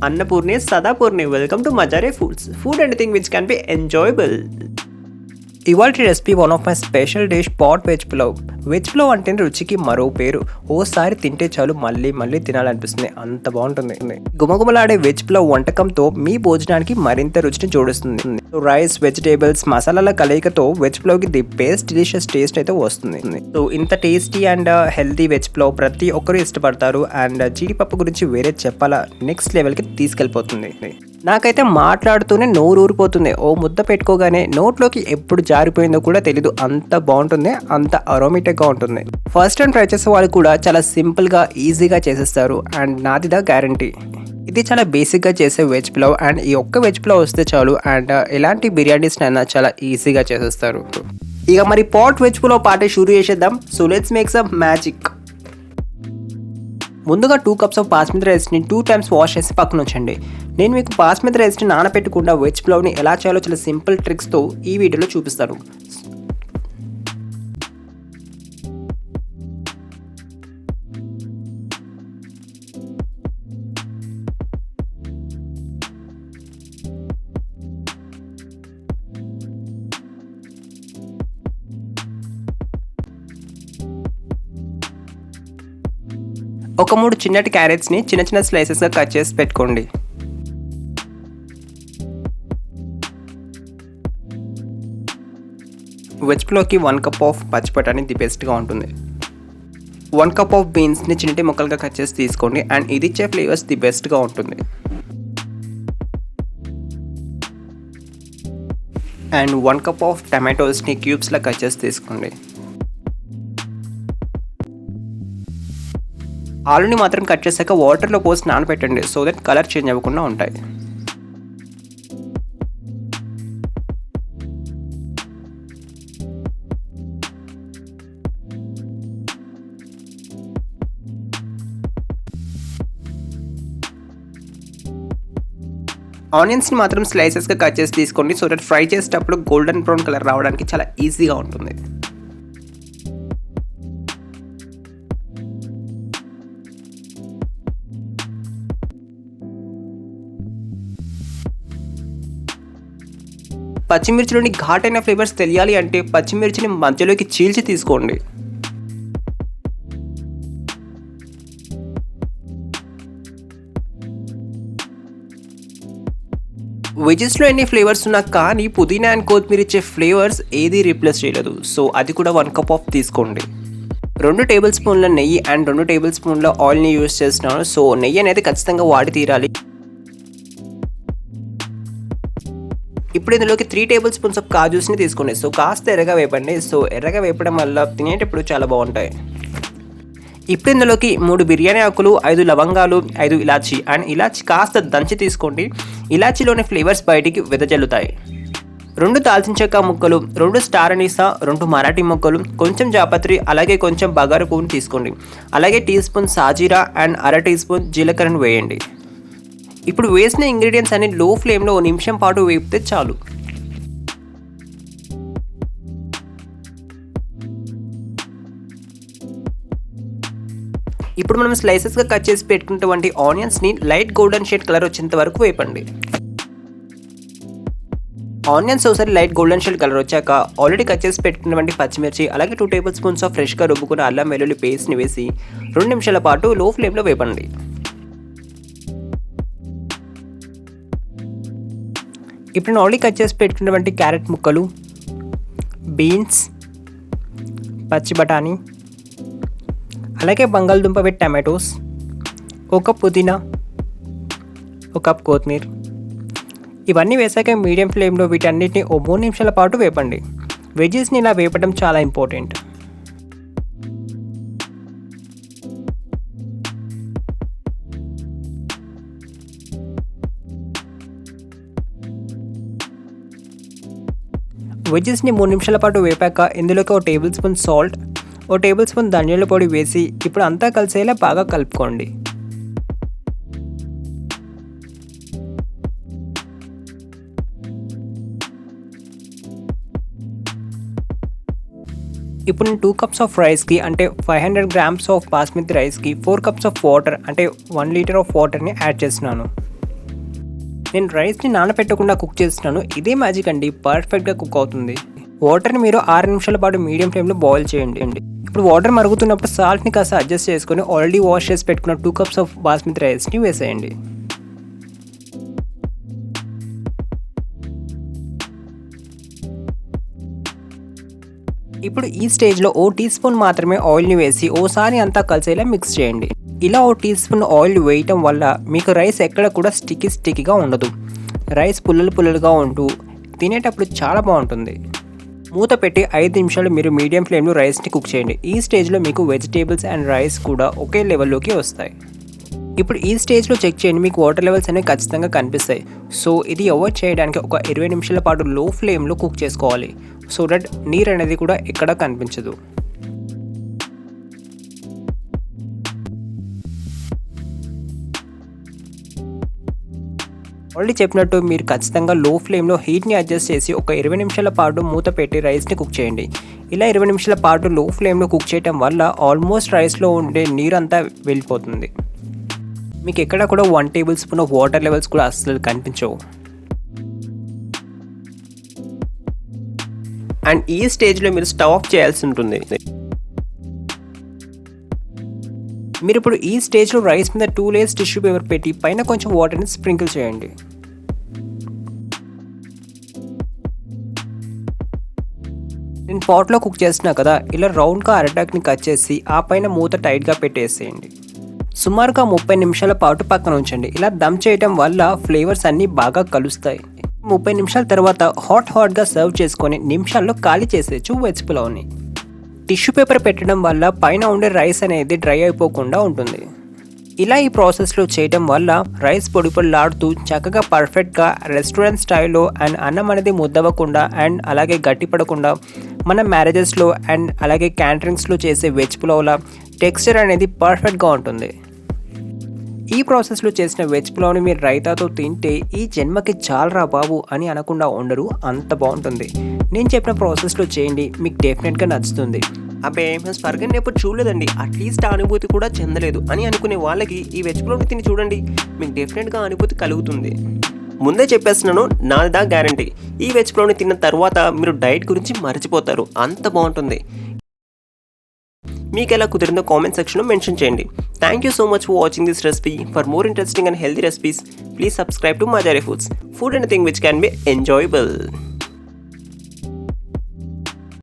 Annapoorne Sadapurne. Welcome to Majhare Foods. Food anything which can be enjoyable. ఇవాళ recipe one of my special dish pot veg pulao. Veg pulao అంటే రుచికి మరో పేరు. ఓసారి తింటే చాలు మళ్ళీ మళ్ళీ తినాలనిపిస్తుంది, అంత బాగుంటుంది. గుమగుమలాడే వెజ్ పులావ్ వంటకంతో మీ భోజనానికి మరింత రుచిని జోడిస్తుంది. రైస్, వెజిటేబుల్స్, మసాలాల కలయికతో వెజ్ పులావ్కి ది బెస్ట్ డిలీషియస్ టేస్ట్ అయితే వస్తుంది. సో ఇంత tasty and healthy veg pulao ప్రతి ఒక్కరు ఇష్టపడతారు. అండ్ జీడిపప్పు గురించి వేరే చెప్పాలా, నెక్స్ట్ లెవెల్కి తీసుకెళ్ళిపోతుంది. నాకైతే మాట్లాడుతూనే నోరు ఊరిపోతుంది. ఓ ముద్ద పెట్టుకోగానే నోట్లోకి ఎప్పుడు జారిపోయిందో కూడా తెలీదు, అంత బాగుంటుంది, అంత అరోమేటిక్గా ఉంటుంది. ఫస్ట్ టైం ట్రై చేసే వాళ్ళు కూడా చాలా సింపుల్గా ఈజీగా చేసేస్తారు. అండ్ నాదిదా గ్యారంటీ. ఇది చాలా బేసిక్గా చేసే వెజ్ పులావ్. అండ్ ఈ ఒక్క వెజ్ పులావ్ వస్తే చాలు అండ్ ఎలాంటి బిర్యానీస్ అయినా చాలా ఈజీగా చేసేస్తారు. ఇక మరి పాట్ వెజ్ పులావ్ పార్టీ షురూ చేసేద్దాం. So let's make some magic. ముందుగా 2 cups ఆఫ్ బాస్మతి రైస్ని 2 times వాష్ చేసి పక్కన ఉంచండి. నేను మీకు బాస్మతి రైస్ని నానపెట్టకుండా వెజ్ పులావ్ని ఎలా చేయాలో చాలా సింపుల్ ట్రిక్స్తో ఈ వీడియోలో చూపిస్తాను. ఒక 3 చిన్నటి క్యారెట్స్ని చిన్న చిన్న స్లైసెస్గా కట్ చేసి పెట్టుకోండి. వెజ్ పులావ్కి 1 cup ఆఫ్ పచ్చి బఠానీ ది బెస్ట్గా ఉంటుంది. 1 cup ఆఫ్ బీన్స్ని చిన్నటి ముక్కలుగా కట్ చేసి తీసుకోండి. అండ్ ఇది ఇచ్చే ఫ్లేవర్స్ ది బెస్ట్గా ఉంటుంది. అండ్ 1 cup ఆఫ్ టమాటోస్ని క్యూబ్స్లా కట్ చేసి తీసుకోండి. ఆలుని మాత్రం కట్ చేశాక వాటర్లో పోసి నానబెట్టండి, సో దట్ కలర్ చేంజ్ అవ్వకుండా ఉంటాయి. ఆనియన్స్ని మాత్రం స్లైసెస్గా కట్ చేసి తీసుకోండి, సో దట్ ఫ్రై చేసేటప్పుడు గోల్డెన్ బ్రౌన్ కలర్ రావడానికి చాలా ఈజీగా ఉంటుంది. పచ్చిమిర్చిలోని ఘాటైన ఫ్లేవర్స్ తెలియాలి అంటే పచ్చిమిర్చిని మధ్యలోకి చీల్చి తీసుకోండి. వెజెస్లో ఎన్ని ఫ్లేవర్స్ ఉన్నా కానీ పుదీనా అండ్ కొత్తిమీర ఇచ్చే ఫ్లేవర్స్ ఏది రీప్లేస్ చేయలేదు. సో అది కూడా 1 cup ఆఫ్ తీసుకోండి. 2 tablespoons స్పూన్ల నెయ్యి అండ్ 2 tablespoons స్పూన్ల ఆయిల్ని యూజ్ చేస్తున్నాను. సో నెయ్యి అనేది ఖచ్చితంగా వాడి తీరాలి. ఇప్పుడు ఇందులోకి 3 tablespoons ఆఫ్ కాజూస్ని తీసుకోండి. సో కాస్త ఎర్రగా వేపండి. సో ఎర్రగా వేపడం వల్ల తినేటప్పుడు చాలా బాగుంటాయి. ఇప్పుడు ఇందులోకి 3 బిర్యానీ ఆకులు, 5 లవంగాలు, 5 ఇలాచి అండ్ ఇలాచి కాస్త దంచి తీసుకోండి. ఇలాచిలోని ఫ్లేవర్స్ బయటికి వెదజల్లుతాయి. 2 దాల్చిన చెక్క ముక్కలు, 2 స్టార్ అనీసా, 2 మరాఠీ మొగ్గలు, కొంచెం జాపత్రి, అలాగే కొంచెం బగారు పువ్వును తీసుకోండి. అలాగే టీ స్పూన్ సాజీరా అండ్ 1/2 teaspoon జీలకర్రను వేయండి. ఇప్పుడు వేసిన ఇంగ్రీడియంట్స్ అన్ని లో ఫ్లేమ్లో 1 నిమిషం పాటు వేపితే చాలు. ఇప్పుడు మనం స్లైసెస్గా కట్ చేసి పెట్టుకున్నటువంటి ఆనియన్స్ని లైట్ గోల్డెన్ షేడ్ కలర్ వచ్చేంత వరకు వేపండి. ఆనియన్స్ ఒకసారి లైట్ గోల్డెన్ షేడ్ కలర్ వచ్చాక ఆల్రెడీ కట్ చేసి పెట్టుకున్నటువంటి పచ్చిమిర్చి, అలాగే 2 tablespoons ఆఫ్ ఫ్రెష్గా రుబ్బుకున్న అల్లం వెల్లుల్లి పేస్ట్ని వేసి 2 నిమిషాల పాటు లో ఫ్లేమ్లో వేపండి. ఇప్పుడు ఆల్రెడీ కట్ చేసి పెట్టుకున్నటువంటి క్యారెట్ ముక్కలు, బీన్స్, పచ్చి బఠానీ, అలాగే బంగాళదుంప విత్ టమాటోస్, 1 cup పుదీనా, 1 cup కొత్మీర్ ఇవన్నీ వేసాక మీడియం ఫ్లేమ్లో వీటన్నిటిని 3 నిమిషాల పాటు వేపండి. వెజెస్ని ఇలా వేపడం చాలా ఇంపార్టెంట్. వెజెస్ని 3 నిమిషాల పాటు వేపాక ఇందులోకి 1 tablespoon సాల్ట్, 1 tablespoon ధనియాల పొడి వేసి ఇప్పుడు అంతా కలిసేలా బాగా కలుపుకోండి. ఇప్పుడు నేను 2 cups ఆఫ్ రైస్కి అంటే 500 grams ఆఫ్ బాస్మతి రైస్కి 4 cups ఆఫ్ వాటర్ అంటే 1 liter ఆఫ్ వాటర్ని యాడ్ చేస్తున్నాను. నేను రైస్ని నానపెట్టకుండా కుక్ చేస్తున్నాను. ఇదే మ్యాజిక్ అండి, పర్ఫెక్ట్గా కుక్ అవుతుంది. వాటర్ని మీరు 6 నిమిషాల పాటు మీడియం ఫ్లేమ్లో బాయిల్ చేయండి. ఇప్పుడు వాటర్ మరుగుతున్నప్పుడు సాల్ట్ని కాస్త అడ్జస్ట్ చేసుకొని ఆల్రెడీ వాష్ చేసి పెట్టుకున్న 2 cups ఆఫ్ బాస్మతి రైస్ని వేసేయండి. ఇప్పుడు ఈ స్టేజ్లో ఓ టీ స్పూన్ మాత్రమే ఆయిల్ని వేసి ఓసారి అంతా కలిసేలా మిక్స్ చేయండి. ఇలా ఓ టీ స్పూన్ ఆయిల్ వేయటం వల్ల మీకు రైస్ ఎక్కడ కూడా స్టిక్కీగా ఉండదు. రైస్ పుల్లలుగా ఉంటూ తినేటప్పుడు చాలా బాగుంటుంది. మూత పెట్టి 5 నిమిషాలు మీరు మీడియం ఫ్లేమ్లో రైస్ని కుక్ చేయండి. ఈ స్టేజ్లో మీకు వెజిటేబుల్స్ అండ్ రైస్ కూడా ఒకే లెవెల్లోకి వస్తాయి. ఇప్పుడు ఈ స్టేజ్లో చెక్ చేయండి, మీకు వాటర్ లెవెల్స్ అనేవి ఖచ్చితంగా కనిపిస్తాయి. సో ఇది అవాయిడ్ చేయడానికి ఒక 20 నిమిషాల పాటు లో ఫ్లేమ్లో కుక్ చేసుకోవాలి. సో దట్ నీరు అనేది కూడా ఎక్కడా కనిపించదు. ఆల్రెడీ చెప్పినట్టు మీరు ఖచ్చితంగా లో ఫ్లేమ్లో హీట్ని అడ్జస్ట్ చేసి ఒక 20 నిమిషాల పాటు మూత పెట్టి రైస్ని కుక్ చేయండి. ఇలా 20 నిమిషాల పాటు లో ఫ్లేమ్లో కుక్ చేయడం వల్ల ఆల్మోస్ట్ రైస్లో ఉండే నీరంతా వెళ్ళిపోతుంది. మీకు ఎక్కడ కూడా 1 table spoon of water levels కూడా అస్సలు కనిపించవు. అండ్ ఈ స్టేజ్లో మీరు స్టవ్ ఆఫ్ చేయాల్సి ఉంటుంది. మీరు ఇప్పుడు ఈ స్టేజ్లో రైస్ మీద 2 layers టిష్యూ పేపర్ పెట్టి పైన కొంచెం వాటర్ని స్ప్రింకిల్ చేయండి. నేను పాట్లో కుక్ చేస్తున్నా కదా, ఇలా రౌండ్గా అరటాక్ని కట్ చేసి ఆ పైన మూత టైట్గా పెట్టేసేయండి. సుమారుగా 30 నిమిషాల పాటు పక్కన ఉంచండి. ఇలా దమ్ చేయడం వల్ల ఫ్లేవర్స్ అన్నీ బాగా కలుస్తాయి. 30 నిమిషాల తర్వాత హాట్గా సర్వ్ చేసుకొని నిమిషాల్లో ఖాళీ చేసేయచ్చు వెజ్ పులావ్ని. టిష్యూ పేపర్ పెట్టడం వల్ల పైన ఉండే రైస్ అనేది డ్రై అయిపోకుండా ఉంటుంది. ఇలా ఈ ప్రాసెస్లో చేయడం వల్ల రైస్ పొడిలాడుతూ చక్కగా పర్ఫెక్ట్గా రెస్టారెంట్ స్టైల్లో అండ్ అన్నం అనేది ముద్దవ్వకుండా అండ్ అలాగే గట్టిపడకుండా మన మ్యారేజెస్లో అండ్ అలాగే క్యాటరింగ్స్లో చేసే వెజ్ పులావ్ల టెక్స్చర్ అనేది పర్ఫెక్ట్గా ఉంటుంది. ఈ ప్రాసెస్లో చేసిన వెజ్ పులావ్ని మీరు రైతాతో తింటే ఈ జన్మకి చాలరా బాబు అని అనకుండా ఉండరు, అంత బాగుంటుంది. నేను చెప్పిన ప్రాసెస్లో చేయండి, మీకు డెఫినెట్గా నచ్చుతుంది. అబ్బే మేము స్వర్గం ఎప్పుడు చూడలేదండి, అట్లీస్ట్ ఆ అనుభూతి కూడా చెందలేదు అని అనుకునే వాళ్ళకి ఈ వెజ్ పులావ్ని తిని చూడండి, మీకు డెఫినెట్గా అనుభూతి కలుగుతుంది. ముందే చెప్పేస్తున్నాను, నాదా గ్యారంటీ. ఈ వెజ్ పులావ్ని తిన్న తర్వాత మీరు డైట్ గురించి మర్చిపోతారు, అంత బాగుంటుంది. మీకు ఎలా కుదిరిందో కామెంట్ సెక్షన్లో మెన్షన్ చేయండి. Thank you so much for watching this recipe. For more interesting and healthy recipes, please subscribe to Majhare Foods. Food anything which can be enjoyable.